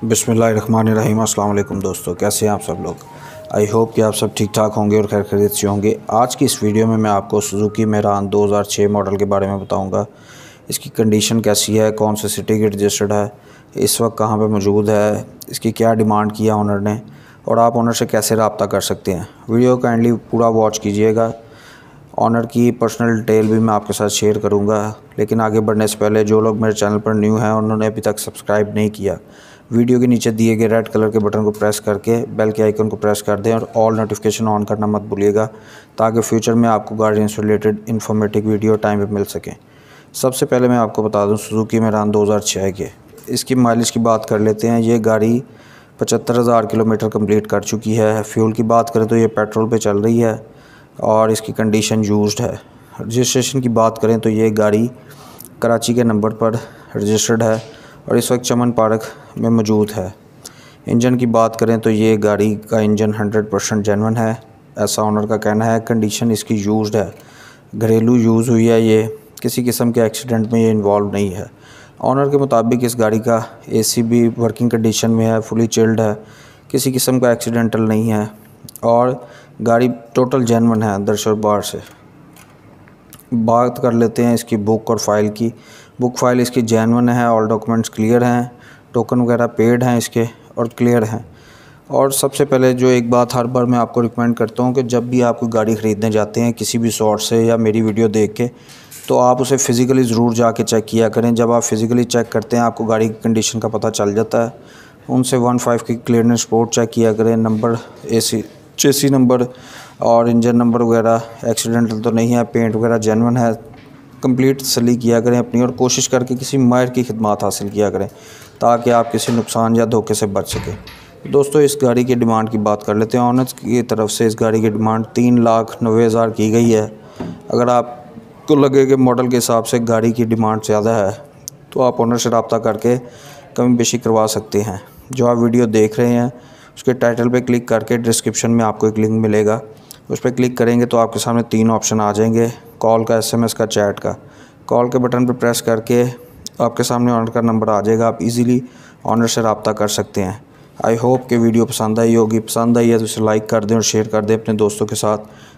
बिस्मिल्लाहिर्रहमानिर्रहीम। अस्सलाम वालेकुम दोस्तों, कैसे हैं आप सब लोग। आई होप कि आप सब ठीक ठाक होंगे और खैर खैरियत से होंगे। आज की इस वीडियो में मैं आपको सुजुकी मेरान 2006 मॉडल के बारे में बताऊंगा। इसकी कंडीशन कैसी है, कौन से सिटी की रजिस्टर्ड है, इस वक्त कहाँ पे मौजूद है, इसकी क्या डिमांड किया ऑनर ने और आप ऑनर से कैसे रब्ता कर सकते हैं। वीडियो काइंडली पूरा वॉच कीजिएगा। ऑनर की पर्सनल डिटेल भी मैं आपके साथ शेयर करूंगा। लेकिन आगे बढ़ने से पहले जो लोग मेरे चैनल पर न्यू हैं उन्होंने अभी तक सब्सक्राइब नहीं किया, वीडियो के नीचे दिए गए रेड कलर के बटन को प्रेस करके बेल के आइकन को प्रेस कर दें और ऑल नोटिफिकेशन ऑन करना मत भूलिएगा, ताकि फ्यूचर में आपको गाड़ियों से रिलेटेड इन्फॉर्मेटिव वीडियो टाइम पे मिल सकें। सबसे पहले मैं आपको बता दूं सुजुकी मेरान 2006 के इसकी माइलेज की बात कर लेते हैं। ये गाड़ी 75,000 किलोमीटर कंप्लीट कर चुकी है। फ्यूल की बात करें तो ये पेट्रोल पे चल रही है और इसकी कंडीशन यूज्ड है। रजिस्ट्रेशन की बात करें तो ये गाड़ी कराची के नंबर पर रजिस्टर्ड है और इस वक्त चमन पार्क में मौजूद है। इंजन की बात करें तो ये गाड़ी का इंजन 100% जेन्युइन है, ऐसा ऑनर का कहना है। कंडीशन इसकी यूज्ड है, घरेलू यूज़ हुई है, ये किसी किस्म के एक्सीडेंट में ये इन्वॉल्व नहीं है। ऑनर के मुताबिक इस गाड़ी का एसी भी वर्किंग कंडीशन में है, फुली चिल्ड है, किसी किस्म का एक्सीडेंटल नहीं है और गाड़ी टोटल जेन्युइन है अंदर से और बाहर से। बात कर लेते हैं इसकी बुक और फाइल की। बुक फाइल इसकी जेन्युइन है, ऑल डॉक्यूमेंट्स क्लियर हैं, टोकन वगैरह पेड हैं इसके और क्लियर हैं। और सबसे पहले जो एक बात हर बार मैं आपको रिकमेंड करता हूँ कि जब भी आप कोई गाड़ी ख़रीदने जाते हैं किसी भी सोर्स से या मेरी वीडियो देख के, तो आप उसे फ़िज़िकली ज़रूर जाके चेक किया करें। जब आप फ़िज़िकली चेक करते हैं आपको गाड़ी की कंडीशन का पता चल जाता है। उनसे 1.5 की क्लियरेंस रिपोर्ट चेक किया करें, नंबर चेसी नंबर और इंजन नंबर वगैरह एक्सीडेंटल तो नहीं है, पेंट वगैरह जेन्युइन है। कंप्लीट तसल्ली किया करें अपनी और कोशिश करके किसी माहिर की खिदमत हासिल किया करें ताकि आप किसी नुकसान या धोखे से बच सकें। दोस्तों, इस गाड़ी की डिमांड की बात कर लेते हैं। ऑनर की तरफ से इस गाड़ी की डिमांड 3,90,000 की गई है। अगर आपको लगे कि मॉडल के हिसाब से गाड़ी की डिमांड ज़्यादा है तो आप ऑनर से रब्ता करके कमी बेशी करवा सकते हैं। जो आप वीडियो देख रहे हैं उसके टाइटल पे क्लिक करके डिस्क्रिप्शन में आपको एक लिंक मिलेगा, उस पर क्लिक करेंगे तो आपके सामने 3 ऑप्शन आ जाएंगे, कॉल का, SMS का, चैट का। कॉल के बटन पर प्रेस करके आपके सामने ऑनर का नंबर आ जाएगा, आप इजीली ऑनर से रब्ता कर सकते हैं। आई होप कि वीडियो पसंद आई होगी। पसंद आई है तो इसे लाइक कर दें और शेयर कर दें अपने दोस्तों के साथ,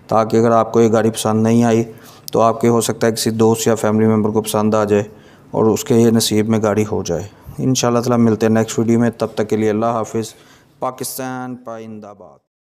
ताकि अगर आपको ये गाड़ी पसंद नहीं आई तो आपके हो सकता है किसी दोस्त या फैमिली मेम्बर को पसंद आ जाए और उसके ये नसीब में गाड़ी हो जाए। इंशाल्लाह ताला मिलते हैं नेक्स्ट वीडियो में। तब तक के लिए अल्लाह हाफिज़। पाकिस्तान पाइंदाबाद।